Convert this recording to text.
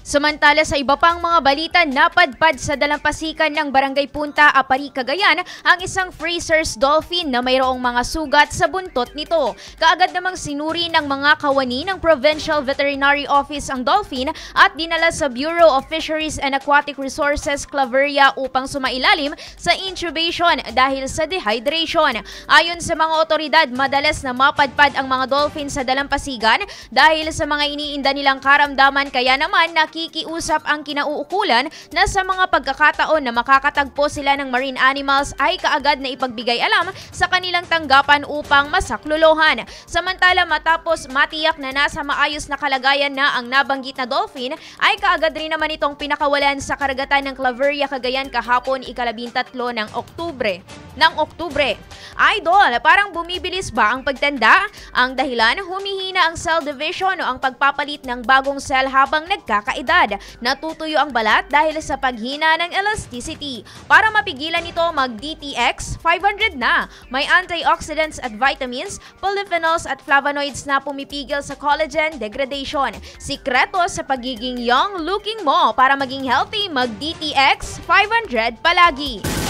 Samantala sa iba pang mga balita, napadpad sa dalampasigan ng Barangay Punta, Apari, Cagayan ang isang Fraser's dolphin na mayroong mga sugat sa buntot nito. Kaagad namang sinuri ng mga kawani ng Provincial Veterinary Office ang dolphin at dinala sa Bureau of Fisheries and Aquatic Resources, Claveria upang sumailalim sa intubation dahil sa dehydration. Ayon sa mga otoridad, madalas na mapadpad ang mga dolphin sa dalampasigan dahil sa mga iniinda nilang karamdaman, kaya naman nakikiusap ang kinauukulan na sa mga pagkakataon na makakatagpo sila ng marine animals ay kaagad na ipagbigay alam sa kanilang tanggapan upang masaklolohan. Samantala, matapos matiyak na nasa maayos na kalagayan na ang nabanggit na dolphin, ay kaagad rin naman itong pinakawalan sa karagatan ng Claveria, Cagayan kahapon ika-13 ng Oktubre. Idol, parang bumibilis ba ang pagtanda? Ang dahilan, humihina ang cell division o ang pagpapalit ng bagong cell habang nagkakaedad. Natutuyo ang balat dahil sa paghina ng elasticity. Para mapigilan ito, mag-DTX 500 na. May antioxidants at vitamins, polyphenols at flavonoids na pumipigil sa collagen degradation. Sikreto sa pagiging young looking mo. Para maging healthy, mag-DTX 500 palagi.